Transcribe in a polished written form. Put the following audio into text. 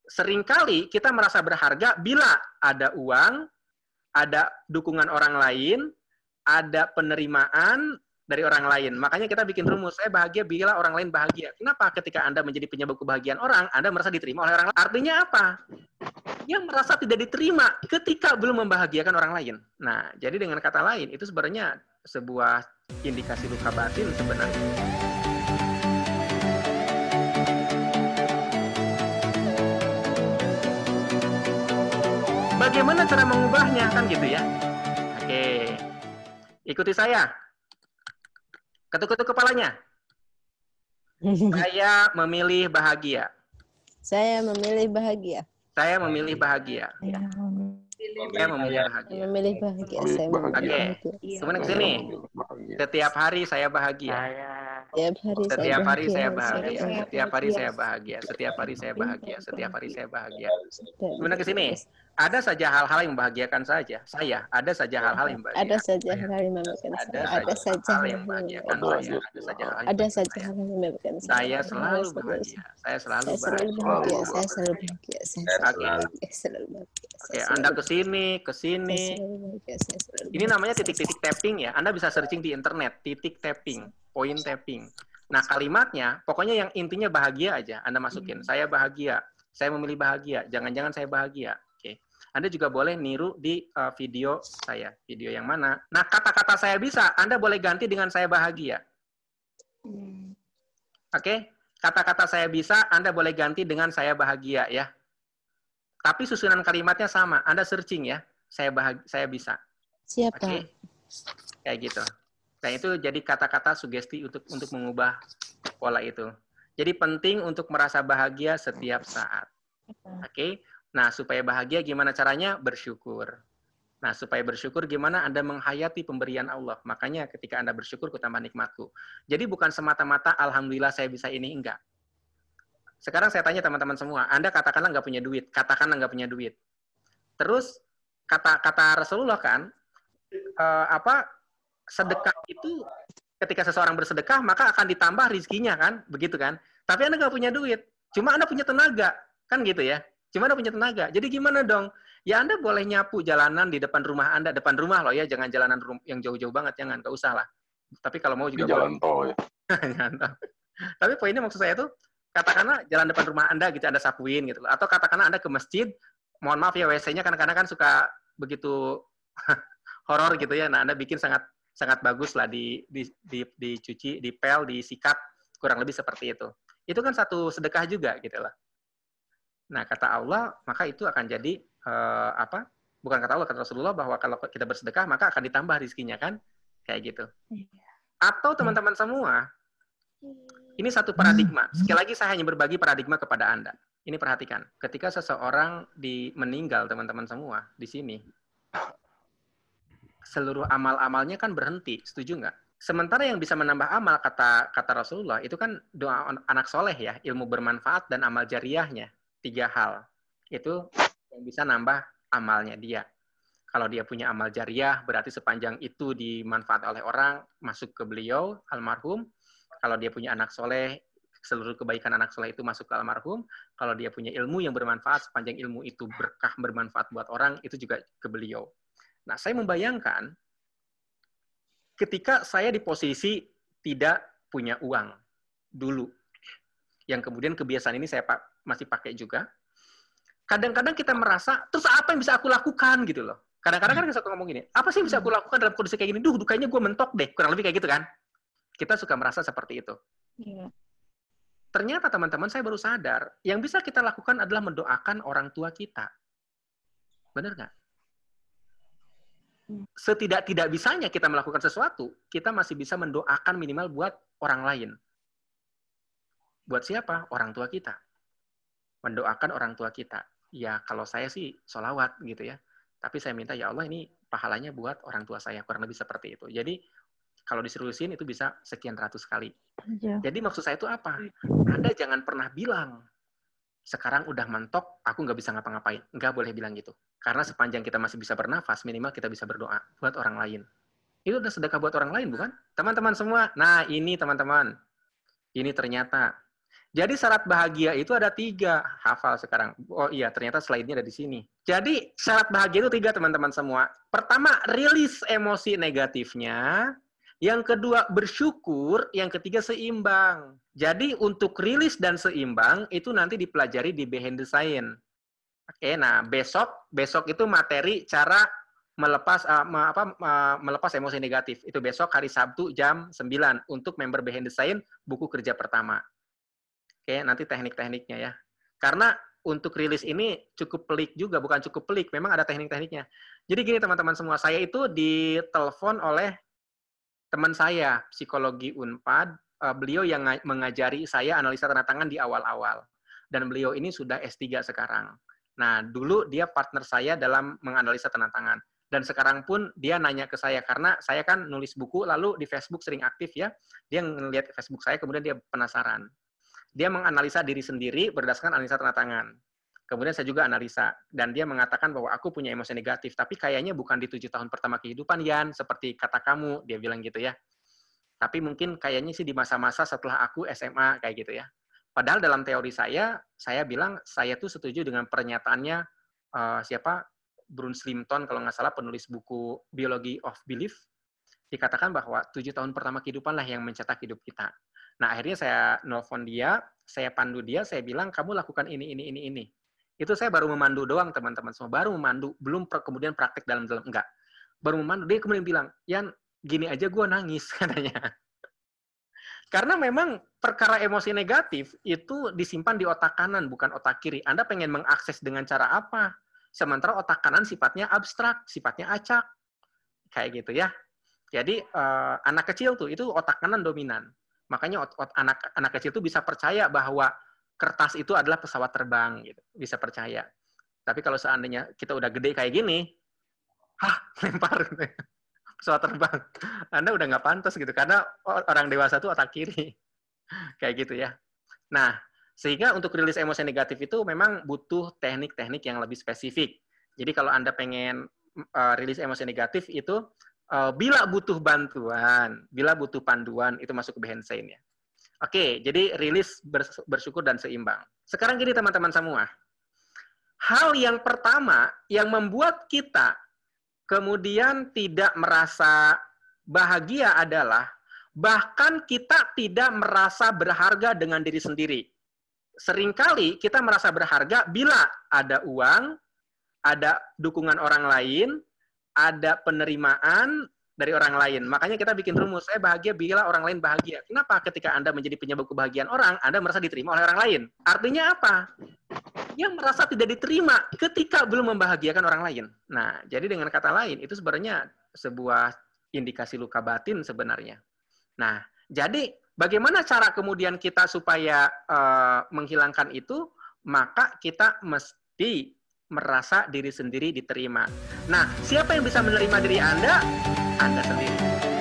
seringkali kita merasa berharga bila ada uang, ada dukungan orang lain, ada penerimaan dari orang lain. Makanya kita bikin rumus, saya bahagia bila orang lain bahagia. Kenapa? Ketika Anda menjadi penyebab kebahagiaan orang, Anda merasa diterima oleh orang lain. Artinya apa? Dia merasa tidak diterima ketika belum membahagiakan orang lain. Nah, jadi dengan kata lain, itu sebenarnya sebuah indikasi luka batin sebenarnya. Bagaimana cara mengubahnya? Kan gitu ya. Oke. Ikuti saya. Ketuk-ketuk kepalanya. Saya memilih bahagia. Saya memilih bahagia. Saya memilih bahagia. Saya memilih bahagia. Saya memilih bahagia. Saya memilih bahagia. Kemudian ke sini. Setiap hari saya bahagia. Setiap hari saya bahagia. Setiap hari saya bahagia. Setiap hari saya bahagia. Setiap hari saya bahagia. Kemudian ke sini. Ada saja hal-hal yang membahagiakan saja. Saya. Ada saja hal-hal yang membahagiakan. Ada saja hal-hal yang membahagiakan saya. Ada saja hal yang membahagiakan saya. Ada saja hal yang membahagiakan saya. Saya selalu bahagia. Saya selalu bahagia. Saya selalu bahagia. Saya selalu bahagia. Oke, Anda ke sini. Ini namanya titik-titik tapping ya. Anda bisa searching di internet, titik tapping, point tapping. Nah, kalimatnya, pokoknya yang intinya bahagia aja. Anda masukin, saya bahagia, saya memilih bahagia, jangan-jangan saya bahagia. Oke. Anda juga boleh niru di video saya. Video yang mana? Nah, kata-kata saya bisa, Anda boleh ganti dengan saya bahagia. Oke? Kata-kata saya bisa, Anda boleh ganti dengan saya bahagia ya. Tapi susunan kalimatnya sama. Anda searching ya. Saya bisa. Siapa? Oke? Kayak gitu. Nah, itu jadi kata-kata sugesti untuk mengubah pola itu. Jadi penting untuk merasa bahagia setiap saat. Oke? Nah, supaya bahagia gimana caranya? Bersyukur. Nah, supaya bersyukur gimana Anda menghayati pemberian Allah. Makanya ketika Anda bersyukur, kutambah nikmatku. Jadi bukan semata-mata alhamdulillah saya bisa ini, enggak. Sekarang saya tanya teman-teman semua, Anda katakanlah nggak punya duit, katakanlah nggak punya duit. Terus kata Rasulullah kan, sedekah itu ketika seseorang bersedekah maka akan ditambah rizkinya kan, begitu kan? Tapi Anda nggak punya duit, cuma Anda punya tenaga, kan gitu ya? Cuma Anda punya tenaga. Jadi gimana dong? Ya Anda boleh nyapu jalanan di depan rumah Anda, depan rumah loh ya, jangan jalanan yang jauh-jauh banget, jangan, nggak usah lah. Tapi kalau mau juga di jalan tol ya. Tapi poinnya maksud saya tuh, katakanlah jalan depan rumah Anda gitu, Anda sapuin gitu. Atau katakanlah Anda ke masjid, mohon maaf ya WC-nya kadang-kadang kan suka begitu horor gitu ya. Nah, Anda bikin sangat bagus lah dicuci, dipel, disikat, kurang lebih seperti itu. Itu kan satu sedekah juga gitu lah. Nah, kata Allah, maka itu akan jadi bukan kata Allah, kata Rasulullah bahwa kalau kita bersedekah maka akan ditambah rizkinya kan? Kayak gitu. Atau teman-teman semua, ini satu paradigma. Sekali lagi saya hanya berbagi paradigma kepada Anda. Ini perhatikan. Ketika seseorang meninggal, teman-teman semua, di sini, seluruh amal-amalnya kan berhenti. Setuju nggak? Sementara yang bisa menambah amal, kata Rasulullah, itu kan doa anak soleh ya, ilmu bermanfaat dan amal jariahnya. 3 hal. Itu yang bisa nambah amalnya dia. Kalau dia punya amal jariah, berarti sepanjang itu dimanfaat oleh orang, masuk ke beliau, almarhum. Kalau dia punya anak soleh, seluruh kebaikan anak soleh itu masuk ke almarhum. Kalau dia punya ilmu yang bermanfaat, sepanjang ilmu itu berkah bermanfaat buat orang, itu juga ke beliau. Nah, saya membayangkan ketika saya di posisi tidak punya uang dulu, yang kemudian kebiasaan ini saya masih pakai juga, kadang-kadang kita merasa, terus apa yang bisa aku lakukan gitu loh. Kadang-kadang kan kita ngomong gini, apa sih yang bisa aku lakukan dalam kondisi kayak gini? Kayaknya gue mentok deh, kurang lebih kayak gitu kan. Kita suka merasa seperti itu. Iya. Ternyata teman-teman saya baru sadar, yang bisa kita lakukan adalah mendoakan orang tua kita. Benar nggak? Setidak-tidak bisanya kita melakukan sesuatu, kita masih bisa mendoakan minimal buat orang lain. Buat siapa? Orang tua kita. Mendoakan orang tua kita. Ya kalau saya sih sholawat gitu ya. Tapi saya minta ya Allah ini pahalanya buat orang tua saya. Kurang lebih seperti itu. Jadi kalau diseriusin itu bisa sekian ratus kali. Ya. Jadi maksud saya itu apa? Anda jangan pernah bilang, sekarang udah mentok, aku nggak bisa ngapa-ngapain. Nggak boleh bilang gitu. Karena sepanjang kita masih bisa bernafas, minimal kita bisa berdoa buat orang lain. Itu udah sedekah buat orang lain, bukan? Teman-teman semua, nah ini teman-teman. Ini ternyata Jadi syarat bahagia itu ada 3. Hafal sekarang. Oh iya, ternyata slide-nya ada di sini. Jadi syarat bahagia itu 3, teman-teman semua. Pertama, rilis emosi negatifnya. Yang kedua, bersyukur. Yang ketiga, seimbang. Jadi untuk rilis dan seimbang itu nanti dipelajari di Behind the Science. Oke, nah besok itu materi cara melepas emosi negatif. Itu besok hari Sabtu jam 9 untuk member Behind the Science buku kerja pertama. Oke, nanti teknik-tekniknya ya. Karena untuk rilis ini cukup pelik juga, bukan cukup pelik, memang ada teknik-tekniknya. Jadi gini teman-teman semua, saya itu ditelepon oleh teman saya, psikologi Unpad, beliau yang mengajari saya analisa tanda tangan di awal-awal. Dan beliau ini sudah S3 sekarang. Nah, dulu dia partner saya dalam menganalisa tanda tangan. Dan sekarang pun dia nanya ke saya, karena saya kan nulis buku, lalu di Facebook sering aktif ya. Dia ngelihat Facebook saya, kemudian dia penasaran. Dia menganalisa diri sendiri berdasarkan analisa tanda tangan. Kemudian saya juga analisa. Dan dia mengatakan bahwa aku punya emosi negatif, tapi kayaknya bukan di 7 tahun pertama kehidupan, Yan, seperti kata kamu, dia bilang gitu ya. Tapi mungkin kayaknya sih di masa-masa setelah aku SMA, kayak gitu ya. Padahal dalam teori saya bilang, saya tuh setuju dengan pernyataannya, Bruce Lipton, kalau nggak salah, penulis buku Biology of Belief, dikatakan bahwa 7 tahun pertama kehidupan lah yang mencetak hidup kita. Nah, akhirnya saya nelfon dia, saya pandu dia, saya bilang, kamu lakukan ini. Itu saya baru memandu doang, teman-teman semua. Baru memandu, belum kemudian praktek dalam-dalam. Enggak. Baru memandu, dia kemudian bilang, Yan, gini aja gue nangis, katanya. Karena memang perkara emosi negatif itu disimpan di otak kanan, bukan otak kiri. Anda pengen mengakses dengan cara apa? Sementara otak kanan sifatnya abstrak, sifatnya acak. Kayak gitu ya. Jadi, anak kecil tuh, itu otak kanan dominan. Makanya anak kecil itu bisa percaya bahwa kertas itu adalah pesawat terbang, gitu. Bisa percaya. Tapi kalau seandainya kita udah gede kayak gini, lempar gitu. Pesawat terbang. Anda udah nggak pantas gitu, karena orang dewasa itu otak kiri. Kayak gitu ya. Nah, sehingga untuk rilis emosi negatif itu memang butuh teknik-teknik yang lebih spesifik. Jadi kalau Anda pengen rilis emosi negatif itu, bila butuh bantuan, bila butuh panduan, itu masuk ke Behind the Science ya. Oke, jadi rilis, bersyukur, dan seimbang. Sekarang gini teman-teman semua. Hal yang pertama yang membuat kita kemudian tidak merasa bahagia adalah bahkan kita tidak merasa berharga dengan diri sendiri. Seringkali kita merasa berharga bila ada uang, ada dukungan orang lain, ada penerimaan dari orang lain. Makanya kita bikin rumus, saya bahagia bila orang lain bahagia. Kenapa? Ketika Anda menjadi penyebab kebahagiaan orang, Anda merasa diterima oleh orang lain. Artinya apa? Yang merasa tidak diterima ketika belum membahagiakan orang lain. Nah, jadi dengan kata lain, itu sebenarnya sebuah indikasi luka batin sebenarnya. Nah, jadi bagaimana cara kemudian kita supaya menghilangkan itu? Maka kita mesti merasa diri sendiri diterima. Nah, siapa yang bisa menerima diri Anda? Anda sendiri.